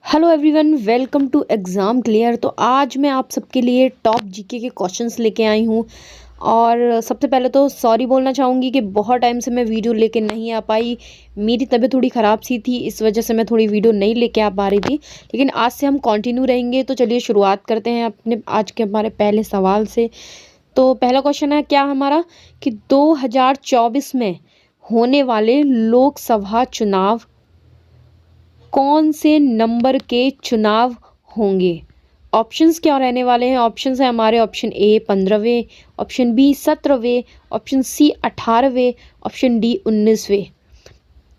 Hello everyone, welcome to Exam Clear. तो आज मैं आप सबके लिए टॉप जीके के क्वेश्चंस लेके आई हूँ। और सबसे पहले तो सॉरी बोलना चाहूँगी कि बहुत टाइम से मैं वीडियो लेके नहीं आ पाई। मेरी तबीयत थोड़ी ख़राब सी थी, इस वजह से मैं थोड़ी वीडियो नहीं लेके आ पा रही थी। लेकिन आज से हम कंटिन्यू रहेंगे। तो चलिए शुरुआत करते हैं अपने आज के हमारे पहले सवाल से। तो पहला क्वेश्चन है क्या हमारा कि 2024 में होने वाले लोकसभा चुनाव कौन से नंबर के चुनाव होंगे। ऑप्शंस क्या रहने वाले हैं। ऑप्शंस है हमारे ऑप्शन ए 15वें, ऑप्शन बी 17वें, ऑप्शन सी 18वें, ऑप्शन डी 19वें।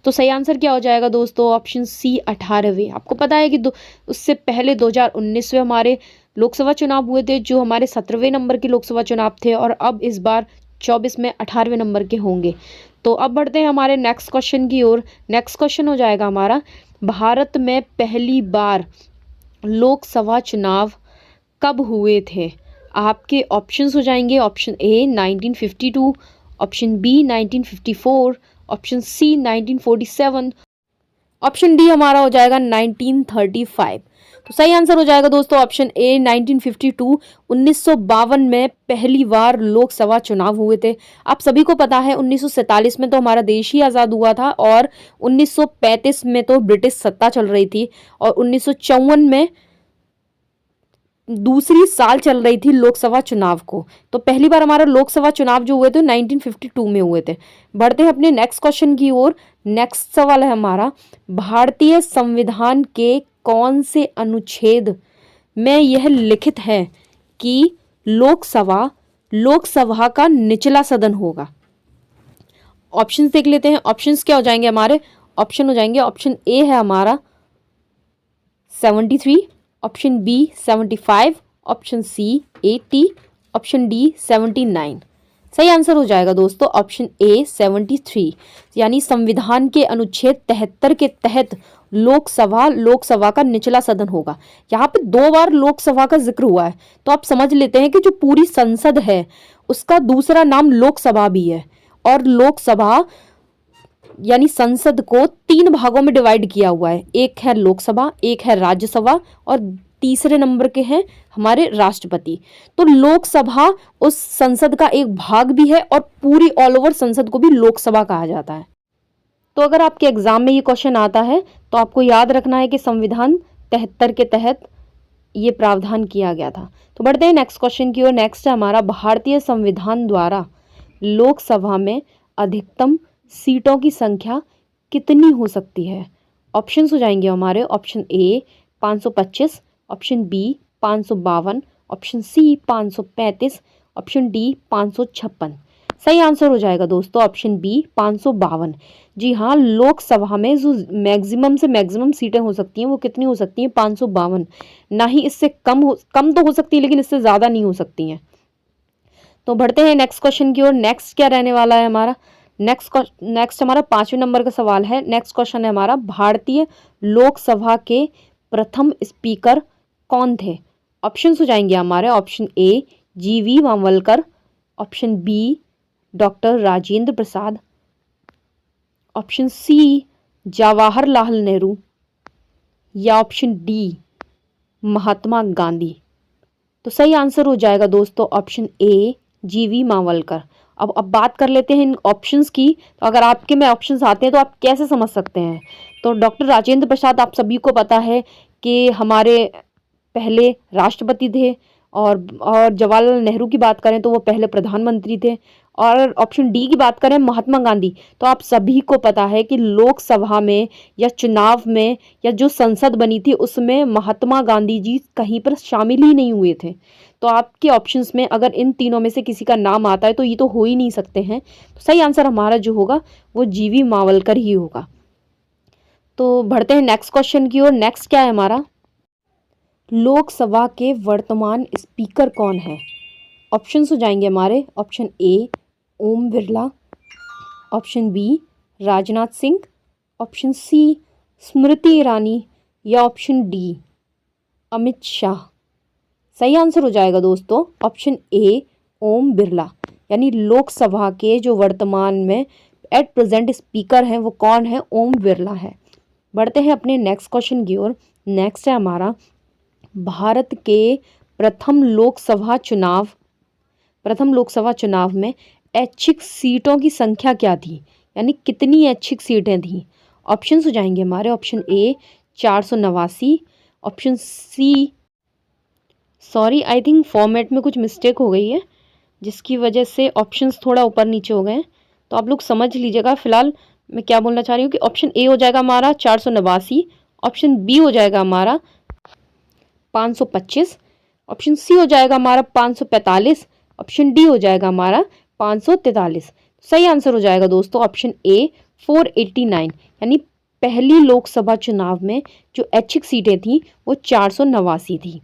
तो सही आंसर क्या हो जाएगा दोस्तों, ऑप्शन सी 18वें। आपको पता है कि उससे पहले 2019 में हमारे लोकसभा चुनाव हुए थे, जो हमारे 17वें नंबर के लोकसभा चुनाव थे, और अब इस बार 24 में 18वें नंबर के होंगे। तो अब बढ़ते हैं हमारे नेक्स्ट क्वेश्चन की ओर। नेक्स्ट क्वेश्चन हो जाएगा हमारा, भारत में पहली बार लोकसभा चुनाव कब हुए थे। आपके ऑप्शंस हो जाएंगे option A 1952, option B 1954, option C 1947, option D हमारा हो जाएगा 1935। तो सही आंसर हो जाएगा दोस्तों ऑप्शन ए 1952। 1952 में पहली बार लोकसभा चुनाव हुए थे। आप सभी को पता है 1947 में तो हमारा देश ही आज़ाद हुआ था, और 1935 में तो ब्रिटिश सत्ता चल रही थी, और 1954 में दूसरी साल चल रही थी लोकसभा चुनाव को। तो पहली बार हमारा लोकसभा चुनाव जो हुए थे 1952 में हुए थे। बढ़ते हैं अपने नेक्स्ट क्वेश्चन की ओर। नेक्स्ट सवाल है हमारा, भारतीय संविधान के कौन से अनुच्छेद में यह लिखित है कि लोकसभा का निचला सदन होगा। ऑप्शंस देख लेते हैं। ऑप्शंस क्या हो जाएंगे हमारे, ऑप्शन हो जाएंगे ऑप्शन ए है हमारा 73, option B 75, option C 80, option D 79। सही आंसर हो जाएगा दोस्तों ऑप्शन ए 73, यानी संविधान के अनुच्छेद 73 के तहत लोकसभा का निचला सदन होगा। यहाँ पे 2 बार लोकसभा का जिक्र हुआ है, तो आप समझ लेते हैं कि जो पूरी संसद है उसका दूसरा नाम लोकसभा भी है। और लोकसभा यानी संसद को 3 भागों में डिवाइड किया हुआ है, एक है लोकसभा, एक है राज्यसभा, और तीसरे नंबर के हैं हमारे राष्ट्रपति। तो लोकसभा उस संसद का एक भाग भी है, और पूरी ऑल ओवर संसद को भी लोकसभा कहा जाता है। तो अगर आपके एग्जाम में ये क्वेश्चन आता है तो आपको याद रखना है कि संविधान 73 के तहत ये प्रावधान किया गया था। तो बढ़ते हैं नेक्स्ट क्वेश्चन की ओर। नेक्स्ट है हमारा, भारतीय संविधान द्वारा लोकसभा में अधिकतम सीटों की संख्या कितनी हो सकती है। ऑप्शंस हो जाएंगे हमारे option A 525, option B 552, option C 535, option D 556। सही आंसर हो जाएगा दोस्तों ऑप्शन बी 552। जी हाँ, लोकसभा में जो मैक्सिमम से मैक्सिमम सीटें हो सकती हैं वो कितनी हो सकती हैं, 552। ना ही इससे कम तो हो सकती है, लेकिन इससे ज़्यादा नहीं हो सकती हैं। तो बढ़ते हैं नेक्स्ट क्वेश्चन की ओर। नेक्स्ट क्या रहने वाला है हमारा, नेक्स्ट हमारा 5वें नंबर का सवाल है। नेक्स्ट क्वेश्चन है हमारा, भारतीय लोकसभा के प्रथम स्पीकर कौन थे। ऑप्शंस हो जाएंगे हमारे ऑप्शन ए जीवी Mavalkar, option B doctor Rajendra Prasad, option सी जवाहरलाल नेहरू, या ऑप्शन डी महात्मा गांधी। तो सही आंसर हो जाएगा दोस्तों ऑप्शन ए जीवी मावलकर। अब बात कर लेते हैं इन ऑप्शंस की। तो अगर आपके में ऑप्शंस आते हैं तो आप कैसे समझ सकते हैं। तो डॉक्टर राजेंद्र प्रसाद आप सभी को पता है कि हमारे पहले राष्ट्रपति थे, और जवाहरलाल नेहरू की बात करें तो वो पहले प्रधानमंत्री थे। और ऑप्शन डी की बात करें महात्मा गांधी, तो आप सभी को पता है कि लोकसभा में या चुनाव में या जो संसद बनी थी उसमें महात्मा गांधी जी कहीं पर शामिल ही नहीं हुए थे। तो आपके ऑप्शंस में अगर इन तीनों में से किसी का नाम आता है तो ये तो हो ही नहीं सकते हैं। तो सही आंसर हमारा जो होगा वो जीवी मावलकर ही होगा। तो बढ़ते हैं नेक्स्ट क्वेश्चन की ओर। नेक्स्ट क्या है हमारा, लोकसभा के वर्तमान स्पीकर कौन है। ऑप्शंस हो जाएंगे हमारे option A Om Birla, option B Rajnath Singh, option C Smriti Irani, या ऑप्शन डी अमित शाह। सही आंसर हो जाएगा दोस्तों ऑप्शन ए ओम बिरला, यानी लोकसभा के जो वर्तमान में एट प्रेजेंट स्पीकर हैं वो कौन है, ओम बिरला है। बढ़ते हैं अपने नेक्स्ट क्वेश्चन की ओर। नेक्स्ट है हमारा, भारत के प्रथम लोकसभा चुनाव में ऐच्छिक सीटों की संख्या क्या थी, यानी कितनी ऐच्छिक सीटें थी। ऑप्शंस हो जाएंगे हमारे, option A 489, option C, sorry I think format में कुछ मिस्टेक हो गई है जिसकी वजह से ऑप्शंस थोड़ा ऊपर नीचे हो गए हैं, तो आप लोग समझ लीजिएगा। फिलहाल मैं क्या बोलना चाह रही हूँ कि ऑप्शन ए हो जाएगा हमारा 489, ऑप्शन बी हो जाएगा हमारा 525, ऑप्शन सी हो जाएगा हमारा 545, ऑप्शन डी हो जाएगा हमारा 543। सही आंसर हो जाएगा दोस्तों ऑप्शन ए 489, यानी पहली लोकसभा चुनाव में जो ऐच्छिक सीटें थी वो 489 थी।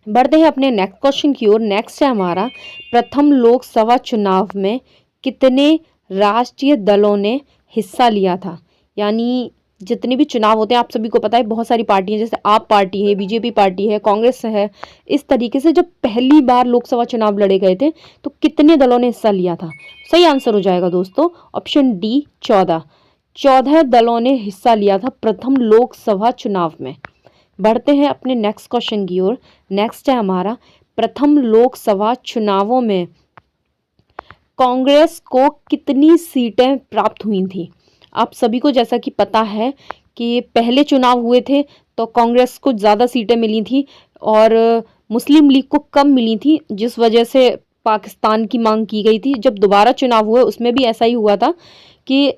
बढ़ते हैं अपने नेक्स्ट क्वेश्चन की ओर। नेक्स्ट है हमारा, प्रथम लोकसभा चुनाव में कितने राष्ट्रीय दलों ने हिस्सा लिया था, यानी जितने भी चुनाव होते हैं आप सभी को पता है बहुत सारी पार्टियां, जैसे आप पार्टी है, बीजेपी पार्टी है, कांग्रेस है, इस तरीके से जब पहली बार लोकसभा चुनाव लड़े गए थे तो कितने दलों ने हिस्सा लिया था। सही आंसर हो जाएगा दोस्तों ऑप्शन डी 14 दलों ने हिस्सा लिया था प्रथम लोकसभा चुनाव में। बढ़ते हैं अपने नेक्स्ट क्वेश्चन की ओर। नेक्स्ट है हमारा, प्रथम लोकसभा चुनावों में कांग्रेस को कितनी सीटें प्राप्त हुई थी। आप सभी को जैसा कि पता है कि पहले चुनाव हुए थे तो कांग्रेस को ज़्यादा सीटें मिली थी और मुस्लिम लीग को कम मिली थी, जिस वजह से पाकिस्तान की मांग की गई थी। जब दोबारा चुनाव हुए उसमें भी ऐसा ही हुआ था कि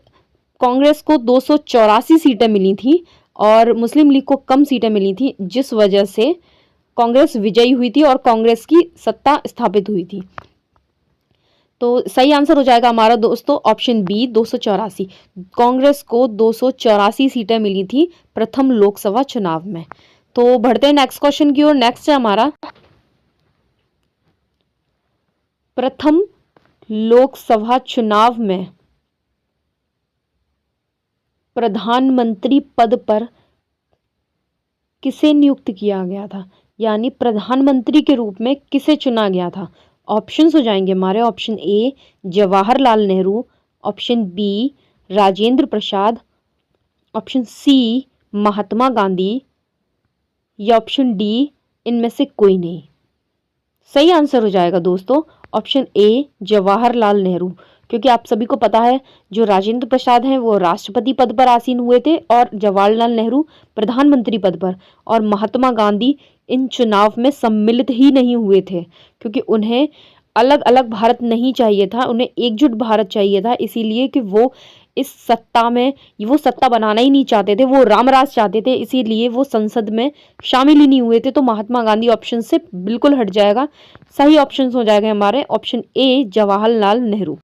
कांग्रेस को 284 सीटें मिली थी और मुस्लिम लीग को कम सीटें मिली थी, जिस वजह से कांग्रेस विजयी हुई थी और कांग्रेस की सत्ता स्थापित हुई थी। तो सही आंसर हो जाएगा हमारा दोस्तों ऑप्शन बी 284। कांग्रेस को 284 सीटें मिली थी प्रथम लोकसभा चुनाव में। तो बढ़ते हैं नेक्स्ट क्वेश्चन की ओर। नेक्स्ट है हमारा, प्रथम लोकसभा चुनाव में प्रधानमंत्री पद पर किसे नियुक्त किया गया था, यानी प्रधानमंत्री के रूप में किसे चुना गया था। ऑप्शंस हो जाएंगे हमारे, option A Jawaharlal Nehru, option B Rajendra Prasad, option C Mahatma Gandhi या ऑप्शन डी इनमें से कोई नहीं। सही आंसर हो जाएगा दोस्तों ऑप्शन ए जवाहरलाल नेहरू, क्योंकि आप सभी को पता है जो राजेंद्र प्रसाद हैं वो राष्ट्रपति पद पर आसीन हुए थे और जवाहरलाल नेहरू प्रधानमंत्री पद पर, और महात्मा गांधी इन चुनाव में सम्मिलित ही नहीं हुए थे क्योंकि उन्हें अलग अलग भारत नहीं चाहिए था, उन्हें एकजुट भारत चाहिए था, इसीलिए कि वो इस सत्ता में वो सत्ता बनाना ही नहीं चाहते थे, वो रामराज चाहते थे, इसीलिए वो संसद में शामिल ही नहीं हुए थे। तो महात्मा गांधी ऑप्शन से बिल्कुल हट जाएगा। सही ऑप्शन हो जाएगा हमारे ऑप्शन ए जवाहरलाल नेहरू।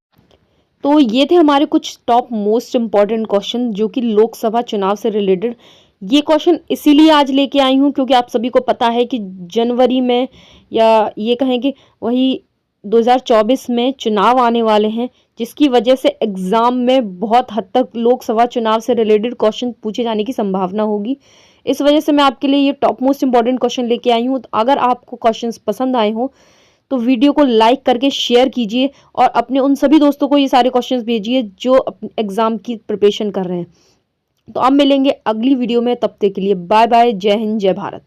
तो ये थे हमारे कुछ टॉप मोस्ट इम्पॉर्टेंट क्वेश्चन जो कि लोकसभा चुनाव से रिलेटेड। ये क्वेश्चन इसीलिए आज लेके आई हूँ क्योंकि आप सभी को पता है कि जनवरी में या ये कहें कि वही 2024 में चुनाव आने वाले हैं, जिसकी वजह से एग्ज़ाम में बहुत हद तक लोकसभा चुनाव से रिलेटेड क्वेश्चन पूछे जाने की संभावना होगी। इस वजह से मैं आपके लिए ये टॉप मोस्ट इंपॉर्टेंट क्वेश्चन लेके आई हूँ। तो अगर आपको क्वेश्चंस पसंद आए हों तो वीडियो को लाइक करके शेयर कीजिए और अपने उन सभी दोस्तों को ये सारे क्वेश्चंस भेजिए जो एग्ज़ाम की प्रिपरेशन कर रहे हैं। तो अब मिलेंगे अगली वीडियो में, तब तक के लिए बाय बाय, जय हिंद, जय भारत।